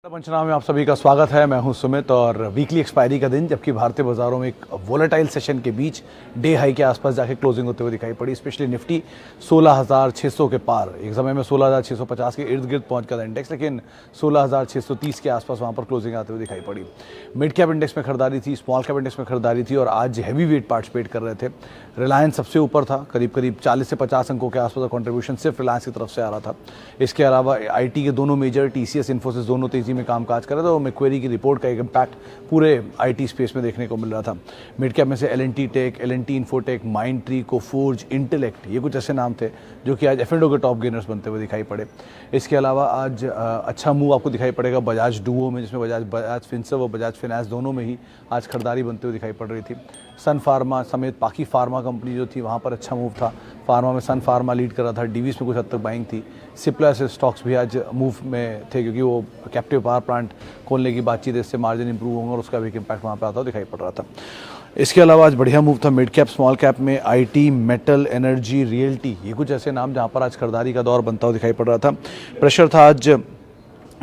पंचनामे में आप सभी का स्वागत है। मैं हूं सुमित और वीकली एक्सपायरी का दिन, जबकि भारतीय बाजारों में एक वोलेटाइल सेशन के बीच डे हाई के आसपास जाके क्लोजिंग होते हुए दिखाई पड़ी। स्पेशली निफ्टी 16,600 के पार, एक समय में 16,650 के इर्द गिर्द पहुंच गया था इंडेक्स, लेकिन 16,630 के आसपास वहां पर क्लोजिंग आते हुए दिखाई पड़ी। मिड कैप इंडेक्स में खरीदारी थी, स्मॉल कैप इंडेक्स में खरीदारी थी और आज हैवी वेट पार्टिसिपेट कर रहे थे। रिलायंस सबसे ऊपर था, करीब 40 से 50 अंकों के आसपास का कॉन्ट्रीब्यूशन सिर्फ रिलायंस की तरफ से आ रहा था। इसके अलावा आईटी के दोनों मेजर टीसीएस, इन्फोसिस दोनों तेजी में कामकाज कर रहे थे और मैक्वेरी की रिपोर्ट का एक इम्पैक्ट पूरे आईटी स्पेस में देखने को मिल रहा था। मिड कैप में से L&T Tech, L&T Infotech, Mindtree, Coforge, Intellect, ये कुछ ऐसे नाम थे जो कि आज एफ&ओ के टॉप गेनर्स बनते हुए दिखाई पड़े। इसके अलावा आज अच्छा मूव आपको दिखाई पड़ेगा बजाज डुओ में, जिसमें बजाज फिनसर्व और बजाज फाइनेंस दोनों में ही आज खरीदारी बनते हुए दिखाई पड़ रही थी। सन फार्मा समेत बाकी फार्मा कंपनी जो थी वहाँ पर अच्छा मूव था। फार्मा में सन फार्मा लीड कर रहा था, डीवीज में कुछ हद तक बाइंग थी। सिप्ला से स्टॉक्स भी आज मूव में थे क्योंकि वो कैप्टिव पावर प्लांट खोलने की बातचीत है, इससे मार्जिन इंप्रूव होंगे और उसका भी एक इम्पैक्ट वहाँ पे आता हुआ दिखाई पड़ रहा था। इसके अलावा आज बढ़िया मूव था मिड कैप स्मॉल कैप में। आईटी, मेटल, एनर्जी, रियल्टी, ये कुछ ऐसे नाम जहाँ पर आज खरीदारी का दौर बनता हुआ दिखाई पड़ रहा था। प्रेशर था आज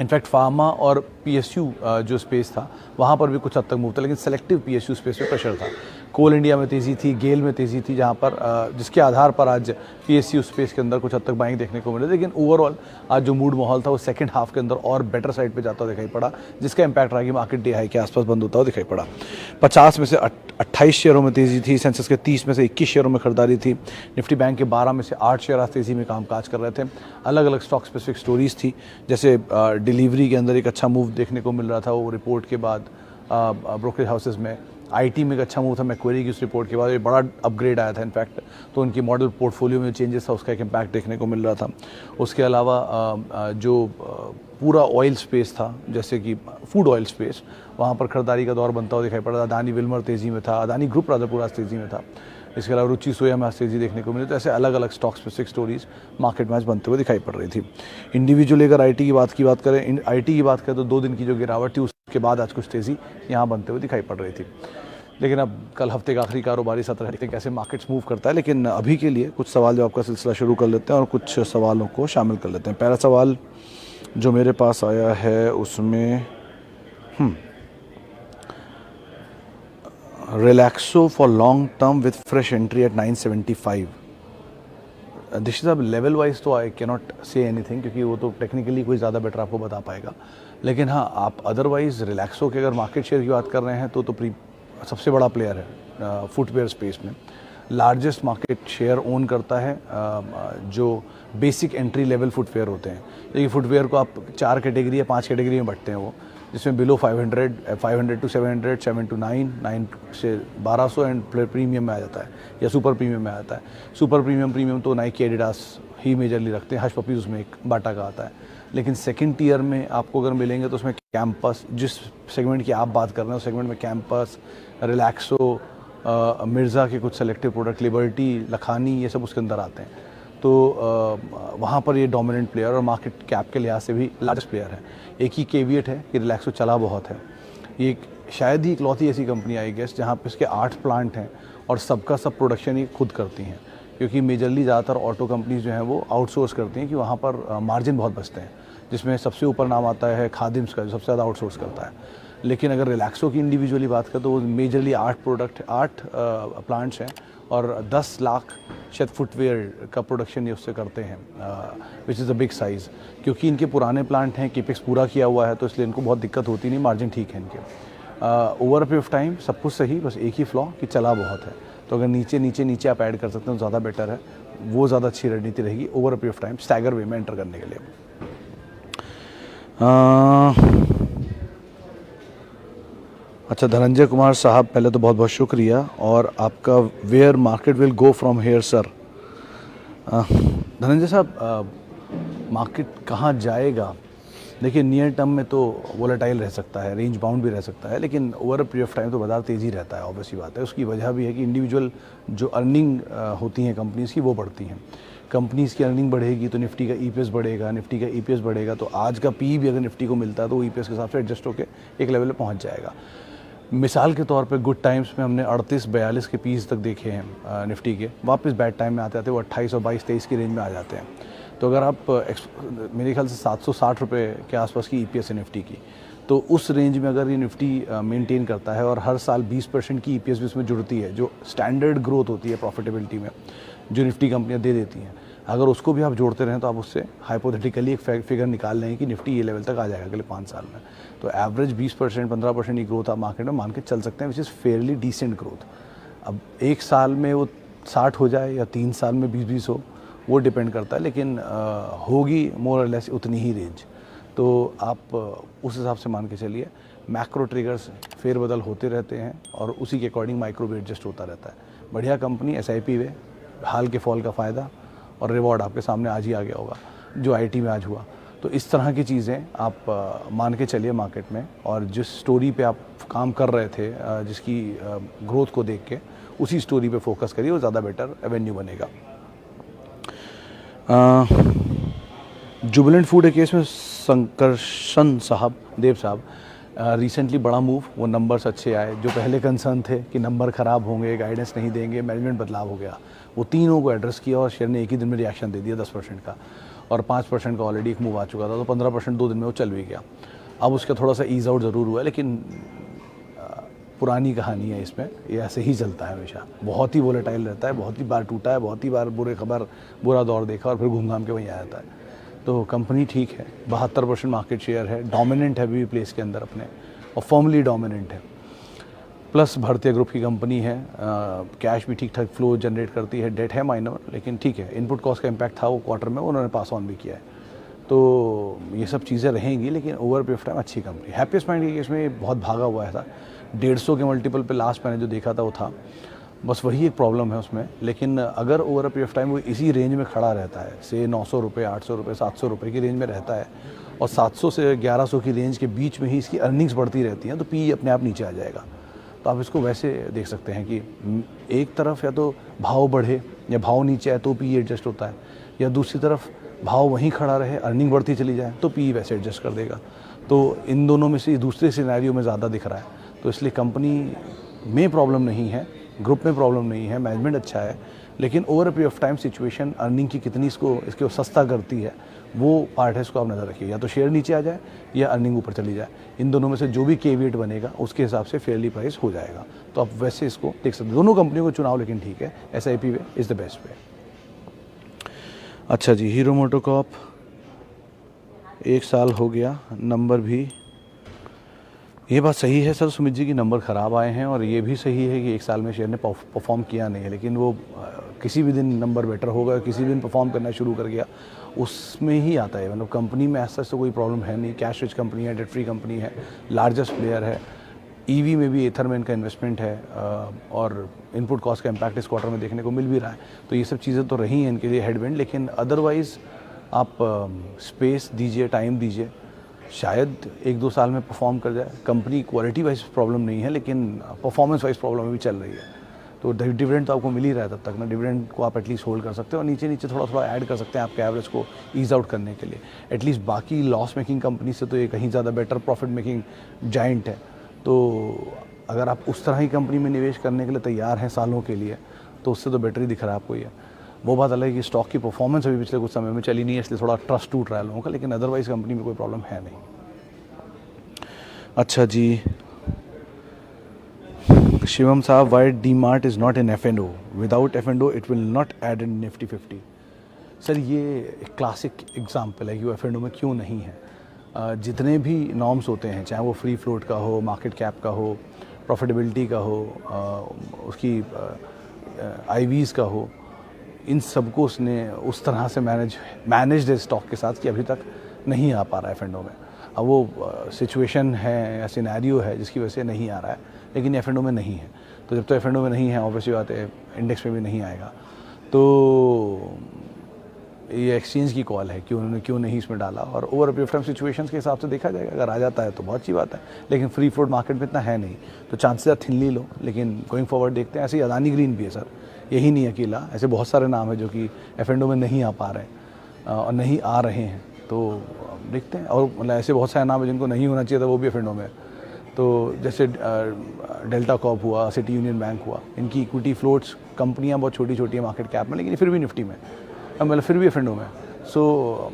इनफैक्ट फार्मा और पीएसयू जो स्पेस था वहाँ पर भी कुछ हद तक मूव था, लेकिन सेलेक्टिव पीएसयू स्पेस में प्रेशर था। कोल इंडिया में तेज़ी थी, गेल में तेज़ी थी, जहाँ पर जिसके आधार पर आज पीएसयू स्पेस के अंदर कुछ हद तक बाइंग देखने को मिले। लेकिन ओवरऑल आज जो मूड माहौल था वो सेकंड हाफ के अंदर और बेटर साइड पे जाता हुआ दिखाई पड़ा, जिसका इम्पैक्ट रहा कि मार्केट डे हाई के आसपास बंद होता हुआ दिखाई पड़ा। 50 में से 28 शेयरों में तेज़ी थी, सेंसेक्स के 30 में से 21 शेयरों में खरीदारी थी। निफ्टी बैंक के 12 में से 8 शेयर आज तेज़ी में कामकाज कर रहे थे। अलग अलग स्टॉक स्पेसिफिक स्टोरीज थी, जैसे डिलीवरी के अंदर एक अच्छा मूव देखने को मिल रहा था वो रिपोर्ट के बाद। ब्रोकरेज हाउसेज में आईटी में एक अच्छा मूव था मैक्वेरी की उस रिपोर्ट के बाद, ये बड़ा अपग्रेड आया था इनफैक्ट, तो उनकी मॉडल पोर्टफोलियो में चेंजेस था, उसका एक इम्पैक्ट देखने को मिल रहा था। उसके अलावा जो पूरा ऑयल स्पेस था, जैसे कि फूड ऑयल स्पेस, वहाँ पर खरीदारी का दौर बनता हुआ दिखाई पड़ा था। अदानी विल्मर तेज़ी में था, अदानी ग्रुप रादर पूरा तेज़ी में था। इसके अलावा रुचि सोया में आज तेज़ी देखने को मिली। तो ऐसे अलग अलग स्टॉक स्पेसिफिक स्टोरीज मार्केट में आज बनते हुए दिखाई पड़ रही थी। इंडिविजुअली अगर आईटी की बात करें, आईटी की बात करें तो 2 दिन की जो गिरावट थी उसके बाद आज कुछ तेज़ी यहाँ बनते हुए दिखाई पड़ रही थी। लेकिन अब कल हफ्ते का आखिरी कारोबारी सत्र है, देखते हैं कैसे मार्केट्स मूव करता है। लेकिन अभी के लिए कुछ सवाल जवाब का सिलसिला शुरू कर लेते हैं और कुछ सवालों को शामिल कर लेते हैं। पहला सवाल जो मेरे पास आया है उसमें Relaxo for long term with fresh entry eight 975। This is अब लेवल वाइज तो I can not say anything, क्योंकि वो तो टेक्निकली कोई ज़्यादा बेटर आपको बता पाएगा। लेकिन हाँ, आप अदरवाइज रिलैक्सो के अगर मार्केट शेयर की बात कर रहे हैं तो सबसे बड़ा प्लेयर है फुटवेयर स्पेस में। लार्जेस्ट मार्केट शेयर ओन करता है जो बेसिक एंट्री लेवल फुटवेयर होते हैं। देखिए, फुटवेयर को आप 4 कैटेगरी या 5 कैटेगरी में बांटते हैं वो, जिसमें बिलो 500 टू 700, 7 टू 9, 9 से 1200 एंड प्रीमियम में आ जाता है या सुपर प्रीमियम में आ जाता है। सुपर प्रीमियम तो नाइकी, एडिडास ही मेजरली रखते हैं, हश पपीज उसमें एक बाटा का आता है। लेकिन सेकंड टियर में आपको अगर मिलेंगे तो उसमें कैंपस, जिस सेगमेंट की आप बात कर रहे हैं उस सेगमेंट में कैंपस, रिलैक्सो, मिर्ज़ा के कुछ सेलेक्टिव प्रोडक्ट, लिबर्टी, लखानी, ये सब उसके अंदर आते हैं। तो वहाँ पर ये डोमिनेंट प्लेयर और मार्केट कैप के लिहाज से भी लार्जेस्ट प्लेयर है। एक ही केविएट है कि रिलैक्सो चला बहुत है। ये शायद ही इकलौती ऐसी कंपनी आई गेस जहाँ पे इसके 8 प्लांट हैं और सबका सब प्रोडक्शन ये खुद करती हैं, क्योंकि मेजरली ज़्यादातर ऑटो कंपनीज जो हैं वो आउटसोर्स करती हैं कि वहाँ पर मार्जिन बहुत बचते हैं, जिसमें सबसे ऊपर नाम आता है खादिम्स का, जो सबसे ज़्यादा आउटसोर्स करता है। लेकिन अगर रिलैक्सो की इंडिविजुअली बात करें तो वो मेजरली 8 प्लांट्स हैं और 10 लाख शायद फुटवेयर का प्रोडक्शन ये उससे करते हैं, which is a big size. क्योंकि इनके पुराने प्लांट हैं, केपेक्स पूरा किया हुआ है, तो इसलिए इनको बहुत दिक्कत होती नहीं, मार्जिन ठीक है इनके। ओवर पीरियड ऑफ टाइम सब कुछ सही, बस एक ही फ्लॉ कि चला बहुत है। तो अगर नीचे आप ऐड कर सकते हैं तो ज़्यादा बेटर है, वो ज़्यादा अच्छी रणनीति रहेगी over period of time stagger way में एंटर करने के लिए। अच्छा, धनंजय कुमार साहब, पहले तो बहुत बहुत शुक्रिया। और आपका where market will go from here sir. Dhananjay साहब, मार्केट कहाँ जाएगा? देखिए, नियर टर्म में तो वोलेटाइल रह सकता है, रेंज बाउंड भी रह सकता है, लेकिन ओवर पीरियड ऑफ टाइम तो बाजार तेज़ी रहता है, ऑब्वियसली बात है। उसकी वजह भी है कि इंडिविजुअल जो अर्निंग होती हैं कंपनीज़ की वो बढ़ती हैं। कंपनीज़ की अर्निंग बढ़ेगी तो निफ्टी का ईपीएस बढ़ेगा, निफ्टी का ईपीएस बढ़ेगा तो आज का पी भी अगर निफ्टी को मिलता है तो वो ईपीएस के हिसाब से एडजस्ट होकर एक लेवल पर पहुँच जाएगा। मिसाल के तौर पे गुड टाइम्स में हमने 38-42 के पीस तक देखे हैं निफ्टी के, वापस बैड टाइम में आते आते वो 28 और 22-23 की रेंज में आ जाते हैं। तो अगर आप मेरे ख्याल से 760 रुपये के आसपास की EPS है निफ्टी की, तो उस रेंज में अगर ये निफ्टी मेंटेन करता है और हर साल 20% की EPS भी उसमें जुड़ती है, जो स्टैंडर्ड ग्रोथ होती है प्रॉफिटेबिलिटी में जो निफ्टी कंपनियां दे देती हैं, अगर उसको भी आप जोड़ते रहें तो आप उससे हाइपोथेटिकली एक फिगर निकाल लें कि निफ्टी ये लेवल तक आ जाएगा अगले 5 साल में। तो एवरेज 20% 15% की ग्रोथ आप मार्केट में मान के चल सकते हैं, which is fairly decent growth. अब एक साल में वो 60 हो जाए या 3 साल में 20-20 हो, वो डिपेंड करता है, लेकिन होगी मोर और लेस उतनी ही रेंज। तो आप उस हिसाब से मान के चलिए। मैक्रो ट्रिगर्स फेरबदल होते रहते हैं और उसी के अकॉर्डिंग माइक्रो भी एडजस्ट होता रहता है। बढ़िया कंपनी SIP वे, हाल के फॉल का फ़ायदा और रिवॉर्ड आपके सामने आज ही आ गया होगा जो IT में आज हुआ। तो इस तरह की चीज़ें आप मान के चलिए मार्केट में, और जिस स्टोरी पे आप काम कर रहे थे जिसकी ग्रोथ को देख के, उसी स्टोरी पे फोकस करिए, वो ज़्यादा बेटर एवेन्यू बनेगा। जुबिलेंट फूड के केस में संकर्षण साहब, देव साहब, रिसेंटली बड़ा मूव, वो नंबर्स अच्छे आए। जो पहले कंसर्न थे कि नंबर ख़राब होंगे, गाइडेंस नहीं देंगे, मैनेजमेंट बदलाव हो गया, वो तीनों को एड्रेस किया और शेयर ने एक ही दिन में रिएक्शन दे दिया 10% का, और 5% का ऑलरेडी एक मूव आ चुका था, तो 15% 2 दिन में वो चल भी गया। अब उसका थोड़ा सा ईज आउट ज़रूर हुआ है, लेकिन पुरानी कहानी है इसमें, ये ऐसे ही चलता है हमेशा, बहुत ही वोलेटाइल रहता है, बहुत ही बार टूटा है, बहुत ही बार बुरा दौर देखा और फिर घूम घाम के वहीं आ जाता है। तो कंपनी ठीक है, 72% मार्केट शेयर है, डोमिनेंट है भी प्लेस के अंदर अपने, और फॉर्मली डोमिनेंट है। प्लस भारतीय ग्रुप की कंपनी है, कैश भी ठीक ठाक फ्लो जनरेट करती है, डेट है माइनर, लेकिन ठीक है। इनपुट कॉस्ट का इम्पैक्ट था वो क्वार्टर में, उन्होंने पास ऑन भी किया है। तो ये सब चीज़ें रहेंगी, लेकिन ओवर पीरियड ऑफ टाइम अच्छी कंपनी। हैप्पीएस्ट माइंड के केस में बहुत भागा हुआ था, 150 के मल्टीपल पे लास्ट मैंने जो देखा था वो था, बस वही एक प्रॉब्लम है उसमें। लेकिन अगर over a period of time वो इसी रेंज में खड़ा रहता है, से 900 रुपये, 800 रुपये, 700 रुपये की रेंज में रहता है, और 700 से 1100 की रेंज के बीच में ही इसकी अर्निंग्स बढ़ती रहती हैं, तो PE अपने आप नीचे आ जाएगा। तो आप इसको वैसे देख सकते हैं कि एक तरफ या तो भाव बढ़े या भाव नीचे आए तो PE एडजस्ट होता है, या दूसरी तरफ भाव वहीं खड़ा रहे, अर्निंग बढ़ती चली जाए तो PE वैसे एडजस्ट कर देगा। तो इन दोनों में से दूसरे सिनेरियो में ज़्यादा दिख रहा है। तो इसलिए कंपनी में प्रॉब्लम नहीं है, ग्रुप में प्रॉब्लम नहीं है, मैनेजमेंट अच्छा है, लेकिन over a period of time situation earning की कितनी इसको सस्ता करती है, वो पार्ट है, इसको आप नज़र रखिए। या तो शेयर नीचे आ जाए या अर्निंग ऊपर चली जाए, इन दोनों में से जो भी केविएट बनेगा उसके हिसाब से फेयरली प्राइस हो जाएगा। तो आप वैसे इसको देख सकते हैं, दोनों कंपनियों को चुनाव, लेकिन ठीक है, SIP way is the best way. अच्छा जी, हीरो मोटोकॉर्प 1 साल हो गया, नंबर भी, ये बात सही है सर सुमित जी की नंबर ख़राब आए हैं, और ये भी सही है कि 1 साल में शेयर ने परफॉर्म किया नहीं है, लेकिन वो किसी भी दिन नंबर बेटर होगा, किसी भी दिन परफॉर्म करना शुरू कर गया, उसमें ही आता है। मतलब कंपनी में ऐसा तो कोई प्रॉब्लम है नहीं, कैश रिच कंपनी है, डेट फ्री कंपनी है, लार्जेस्ट प्लेयर है, EV में भी एथर में इनका इन्वेस्टमेंट है, और इनपुट कॉस्ट का इम्पैक्ट इस क्वार्टर में देखने को मिल भी रहा है। तो ये सब चीज़ें तो रही हैं इनके लिए हेडविंड, लेकिन अदरवाइज़ आप स्पेस दीजिए, टाइम दीजिए, शायद 1-2 साल में परफॉर्म कर जाए। कंपनी क्वालिटी वाइज प्रॉब्लम नहीं है, लेकिन परफॉर्मेंस वाइज प्रॉब्लम भी चल रही है। तो डिविडेंड तो आपको मिल ही रहा है तब तक ना, डिविडेंड को आप एटलीस्ट होल्ड कर सकते हो, और नीचे नीचे थोड़ा थोड़ा ऐड कर सकते हैं आपके एवरेज को ईज आउट करने के लिए। एटलीस्ट बाकी लॉस मेकिंग कंपनी से तो ये कहीं ज़्यादा बेटर प्रॉफिट मेकिंग जाइंट है। तो अगर आप उस तरह की कंपनी में निवेश करने के लिए तैयार हैं सालों के लिए, तो उससे तो बेटर ही दिख रहा है आपको ये। वो बात अलग है कि स्टॉक की परफॉर्मेंस अभी पिछले कुछ समय में चली नहीं है, इसलिए थोड़ा ट्रस्ट टूट रहा है लोगों का, लेकिन अदरवाइज कंपनी में कोई प्रॉब्लम है नहीं। अच्छा जी, शिवम साहब, why DMart is not in F&O, without F&O it will not add in Nifty 50। Sir ये एक क्लासिक एग्जाम्पल है कि वो F&O में क्यों नहीं है। जितने भी नॉर्म्स होते हैं, चाहे वो फ्री फ्लोट का हो, मार्केट कैप का हो, प्रॉफिटेबिलिटी का हो, उसकी IVs का हो, इन सबको उसने उस तरह से मैनेज्ड स्टॉक के साथ कि अभी तक नहीं आ पा रहा है F&O में। अब वो सिचुएशन है या सिनेरियो है जिसकी वजह से नहीं आ रहा है, लेकिन F&O में नहीं है। तो जब तो F&O में नहीं है, ऑब्वियसली बात है इंडेक्स में भी नहीं आएगा। तो ये एक्सचेंज की कॉल है कि उन्होंने क्यों नहीं इसमें डाला, और over period of time situations के हिसाब से देखा जाएगा। अगर आ जाता है तो बहुत अच्छी बात है, लेकिन फ्री फ्लोट मार्केट में इतना है नहीं, तो चांसेस आप थिनली लो। लेकिन गोइंग फॉरवर्ड देखते हैं। ऐसे ही अदानी ग्रीन भी है सर, यही नहीं अकेला, ऐसे बहुत सारे नाम है जो कि F&O में नहीं आ पा रहे हैं और नहीं आ रहे हैं। तो देखते हैं, और मतलब ऐसे बहुत सारे नाम है जिनको नहीं होना चाहिए था, वो भी F&O में। तो जैसे डेल्टा कॉर्प हुआ, सिटी यूनियन बैंक हुआ, इनकी इक्विटी फ्लोट्स कंपनियां बहुत छोटी छोटी हैं मार्केट कैप में, लेकिन फिर भी निफ्टी में, मतलब फिर भी F&O में। सो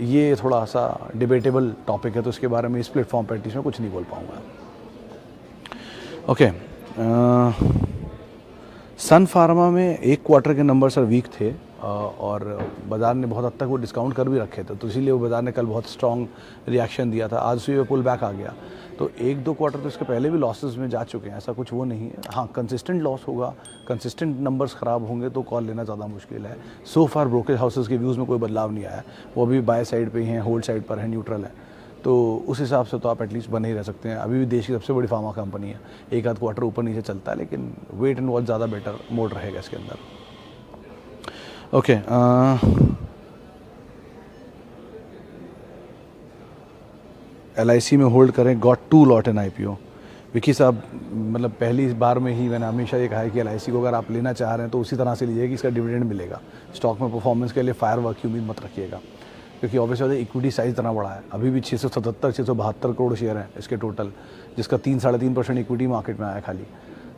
ये थोड़ा सा डिबेटेबल टॉपिक है, तो इसके बारे में इस प्लेटफॉर्म पर एटलीस्ट मैं कुछ नहीं बोल पाऊँगा। ओके, सन फार्मा में एक क्वार्टर के नंबर सर वीक थे और बाज़ार ने बहुत हद तक वो डिस्काउंट कर भी रखे थे, तो इसीलिए वो बाज़ार ने कल बहुत स्ट्रॉन्ग रिएक्शन दिया था। आज सुबह पुल बैक आ गया, तो एक दो क्वार्टर तो इसके पहले भी लॉसेस में जा चुके हैं, ऐसा कुछ वो नहीं है। हाँ, कंसिस्टेंट लॉस होगा, कंसिस्टेंट नंबर्स ख़राब होंगे तो कॉल लेना ज़्यादा मुश्किल है। सो फार ब्रोकरेज हाउसेस के व्यूज़ में कोई बदलाव नहीं आया, वो अभी बाय साइड पे ही हैं, होल्ड साइड पर है, न्यूट्रल है। तो उस हिसाब से तो आप एटलीस्ट बने ही रह सकते हैं। अभी भी देश की सबसे बड़ी फार्मा कंपनी है, एक आध क्वार्टर ऊपर नीचे चलता है, लेकिन वेट एंड वॉच ज़्यादा बेटर मोड रहेगा इसके अंदर। ओके, LIC में होल्ड करें, got 2 lot in IPO। Vicky साहब, मतलब पहली बार में ही मैंने हमेशा ये कहा है कि LIC को अगर आप लेना चाह रहे हैं तो उसी तरह से लीजिए कि इसका डिविडेंड मिलेगा। स्टॉक में परफॉर्मेंस के लिए फायरवर्क की उम्मीद मत रखिएगा, क्योंकि ऑब्वियसली इक्विटी साइज़ इतना बड़ा है। अभी भी 677-672 करोड़ शेयर हैं इसके टोटल, जिसका 3-3.5% इक्विटी मार्केट में आया खाली।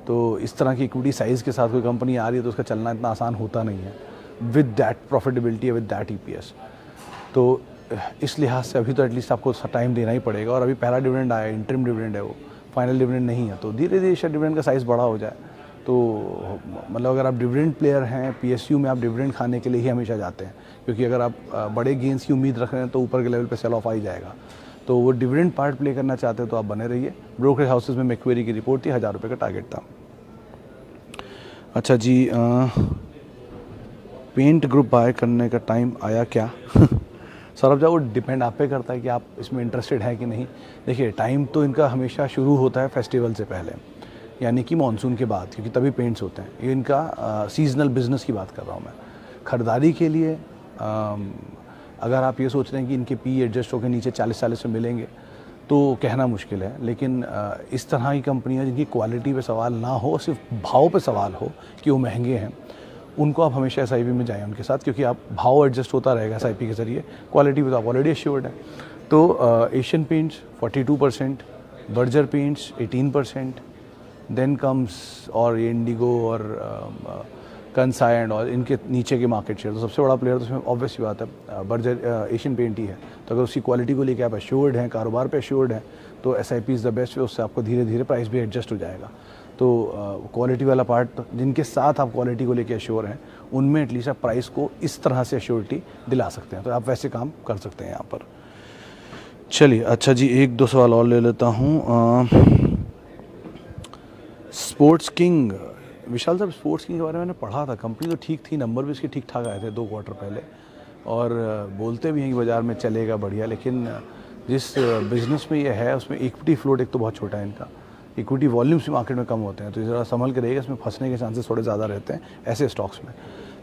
तो इस तरह की इक्विटी साइज़ के साथ कोई कंपनी आ रही है तो उसका चलना इतना आसान होता नहीं है with that profitability, with that EPS। तो इस लिहाज से अभी तो एटलीस्ट आपको टाइम देना ही पड़ेगा। और अभी पहला डिविडेंड आया, इंटरिम डिविडेंड है, वो फाइनल डिविडेंड नहीं है, तो धीरे धीरे शेयर डिविडेंड का साइज़ बड़ा हो जाए। तो मतलब अगर आप डिविडेंड प्लेयर हैं, PSU में आप डिविडेंड खाने के लिए ही हमेशा जाते हैं, क्योंकि अगर आप बड़े गेंस की उम्मीद रख रहे हैं तो ऊपर के लेवल पे सेल ऑफ आ ही जाएगा। तो वो डिविडेंड पार्ट प्ले करना चाहते हैं तो आप बने रहिए। ब्रोकरेज हाउसेज में मैक्वेरी की रिपोर्ट थी, 1000 रुपये का टारगेट था। अच्छा जी, पेंट ग्रुप बाय करने का टाइम आया क्या? सौरभ जी, वो डिपेंड आप पे करता है कि आप इसमें इंटरेस्टेड हैं कि नहीं। देखिए, टाइम तो इनका हमेशा शुरू होता है फेस्टिवल से पहले, यानी कि मानसून के बाद, क्योंकि तभी पेंट्स होते हैं। ये इनका सीजनल बिजनेस की बात कर रहा हूँ मैं। खरीदारी के लिए अगर आप ये सोच रहे हैं कि इनके PE एडजस्ट होकर नीचे 40 में मिलेंगे तो कहना मुश्किल है, लेकिन इस तरह की कंपनियां जिनकी क्वालिटी पे सवाल ना हो, सिर्फ भाव पे सवाल हो कि वो महंगे हैं, उनको आप हमेशा SIP में जाएं उनके साथ, क्योंकि आप भाव एडजस्ट होता रहेगा SIP के ज़रिए, क्वालिटी पे तो आप ऑलरेडी एश्योर्ड है। तो Asian Paints 42%, Berger Paints 18%, then comes और ये इंडिगो और कंसाई एंड और इनके नीचे के मार्केट शेयर। तो सबसे बड़ा प्लेयर तो उसमें ऑब्वियस बात है बर्जर एशियन पेंट ही है। तो अगर उसकी क्वालिटी को लेकर आप एश्योर्ड हैं, कारोबार पे एश्योर्ड हैं, तो SIP is the best way, उससे आपको धीरे धीरे प्राइस भी एडजस्ट हो जाएगा। तो क्वालिटी वाला पार्ट, जिनके साथ आप क्वालिटी को लेकर एश्योर हैं, उनमें एटलीस्ट आप प्राइस को इस तरह से एश्योरिटी दिला सकते हैं। तो आप वैसे काम कर सकते हैं यहाँ पर। चलिए, अच्छा जी, 1-2 सवाल और ले लेता हूँ। स्पोर्ट्स किंग, विशाल साहब, स्पोर्ट्स किंग के बारे में मैंने पढ़ा था, कंपनी तो ठीक थी, नंबर भी इसके ठीक ठाक आए थे 2 क्वार्टर पहले, और बोलते भी हैं कि बाज़ार में चलेगा बढ़िया, लेकिन जिस बिज़नेस में ये है उसमें इक्विटी फ्लोट एक तो बहुत छोटा है इनका, इक्विटी वॉल्यूम्स भी मार्केट में कम होते हैं, तो ज़रा संभल के रहिएगा, इसमें फंसने के चांसेस थोड़े ज़्यादा रहते हैं ऐसे स्टॉक्स में।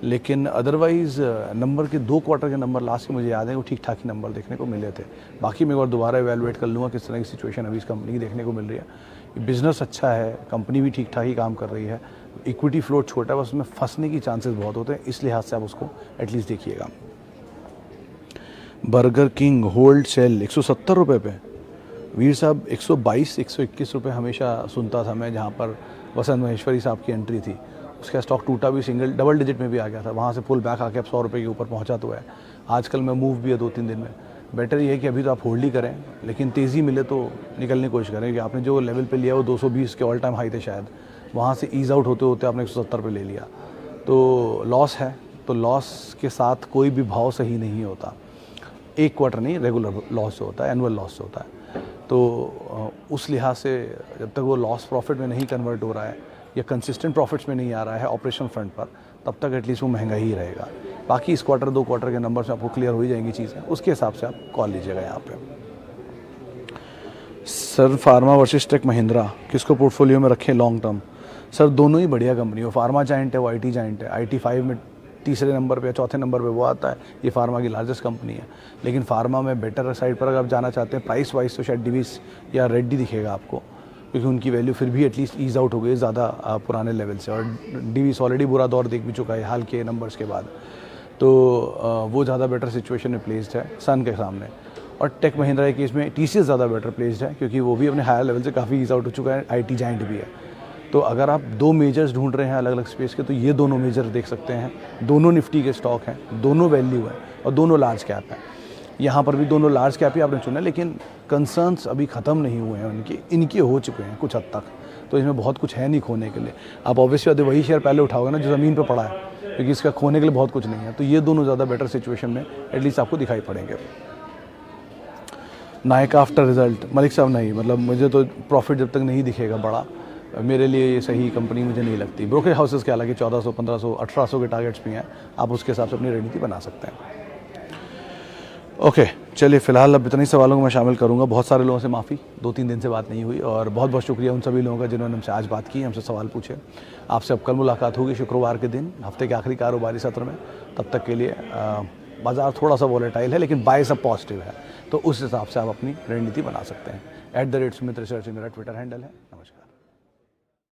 लेकिन अदरवाइज़ नंबर के 2 क्वार्टर के नंबर लास्ट के मुझे याद है वो ठीक ठाक ही नंबर देखने को मिले थे। बाकी मैं एक बार दोबारा इवैल्यूएट कर लूँगा किस तरह की सिचुएशन अभी इस कंपनी की देखने को मिल रही है। बिज़नेस अच्छा है, कंपनी भी ठीक ठाक ही काम कर रही है, इक्विटी फ्लोट छोटा है, बस उसमें फंसने की चांसेस बहुत होते हैं, इस लिहाज से आप उसको एटलीस्ट देखिएगा। बर्गर किंग होल्ड सेल 170 रुपये पे, वीर साहब 122-121 रुपये हमेशा सुनता था मैं, जहाँ पर वसंत महेश्वरी साहब की एंट्री थी। उसका स्टॉक टूटा भी, डबल डिजिट में भी आ गया था, वहाँ से पुल बैक आके अब 100 रुपये के ऊपर पहुँचा तो है। आजकल में मूव भी है 2-3 दिन में। बेटर ये है कि अभी तो आप होल्ड ही करें, लेकिन तेज़ी मिले तो निकलने की कोशिश करें, कि आपने जो लेवल पे लिया वो 220 के ऑल टाइम हाई थे शायद, वहाँ से ईज़ आउट होते होते आपने 170 पे ले लिया, तो लॉस है। तो लॉस के साथ कोई भी भाव सही नहीं होता, एक क्वार्टर नहीं, रेगुलर लॉस होता है, एनुअल लॉस होता है। तो उस लिहाज से जब तक वो लॉस प्रॉफिट में नहीं कन्वर्ट हो रहा है या कंसिस्टेंट प्रॉफिट्स में नहीं आ रहा है ऑपरेशनल फ्रंट पर, तब तक एटलीस्ट वो महंगा ही रहेगा। बाकी इस क्वार्टर 2 क्वार्टर के नंबर से आपको क्लियर हो ही जाएंगी चीज़ें, उसके हिसाब से आप कॉल लीजिएगा यहाँ पे। Sir, pharma versus Tech Mahindra किसको पोर्टफोलियो में रखें लॉन्ग टर्म? सर, दोनों ही बढ़िया कंपनी हो। फार्मा जाइंट है, वो IT जाइंट है। IT 5 में तीसरे नंबर पे या चौथे नंबर पे वो आता है, ये फार्मा की लार्जेस्ट कंपनी है। लेकिन फार्मा में बेटर साइड पर अगर आप जाना चाहते हैं प्राइस वाइज, तो शायद डिवीस या रेड्डी दिखेगा आपको, क्योंकि उनकी वैल्यू फिर भी एटलीस्ट ईज आउट हो गई ज़्यादा पुराने लेवल से, और डिवीस ऑलरेडी बुरा दौर देख भी चुका है हाल के नंबर्स के बाद, तो वो ज़्यादा बेटर सिचुएशन में प्लेस्ड है सन के सामने। और टेक महिंद्रा के केस में TCS ज़्यादा बेटर प्लेस्ड है, क्योंकि वो भी अपने हायर लेवल से काफ़ी ईज आउट हो चुका है, IT जाइंट भी है। तो अगर आप दो मेजर्स ढूंढ रहे हैं अलग अलग स्पेस के, तो ये दोनों मेजर देख सकते हैं। दोनों निफ्टी के स्टॉक हैं, दोनों वैल्यू है और दोनों लार्ज कैप हैं। यहाँ पर भी दोनों लार्ज कैप ही आपने चुना, लेकिन कंसर्न्स अभी ख़त्म नहीं हुए हैं इनके हो चुके हैं कुछ हद तक, तो इसमें बहुत कुछ है नहीं खोने के लिए। आप ऑब्वियसली वही शेयर पहले उठाओगे ना जो ज़मीन पर पड़ा है, क्योंकि इसका खोने के लिए बहुत कुछ नहीं है। तो ये दोनों ज़्यादा बेटर सिचुएशन में एटलीस्ट आपको दिखाई पड़ेंगे। नायका आफ्टर रिजल्ट, मलिक साहब नहीं, मतलब मुझे तो प्रॉफिट जब तक नहीं दिखेगा बड़ा, मेरे लिए ये सही कंपनी मुझे नहीं लगती। ब्रोकरेज हाउसेस के हालांकि 1400, 1500, 1800 के टारगेट्स भी हैं, आप उसके हिसाब से अपनी रणनीति बना सकते हैं। ओके, चलिए फिलहाल अब इतने ही सवालों को मैं शामिल करूंगा। बहुत सारे लोगों से माफ़ी, 2-3 दिन से बात नहीं हुई, और बहुत बहुत शुक्रिया उन सभी लोगों का जिन्होंने हमसे आज बात की, हमसे सवाल पूछे। आपसे अब कल मुलाकात होगी शुक्रवार के दिन, हफ्ते के आखिरी कारोबारी सत्र में। तब तक के लिए बाज़ार थोड़ा सा वॉलेटाइल है, लेकिन बाय सब पॉजिटिव है, तो उस हिसाब से आप अपनी रणनीति बना सकते हैं। @Sumit Research मेरा ट्विटर हैंडल है। नमस्कार।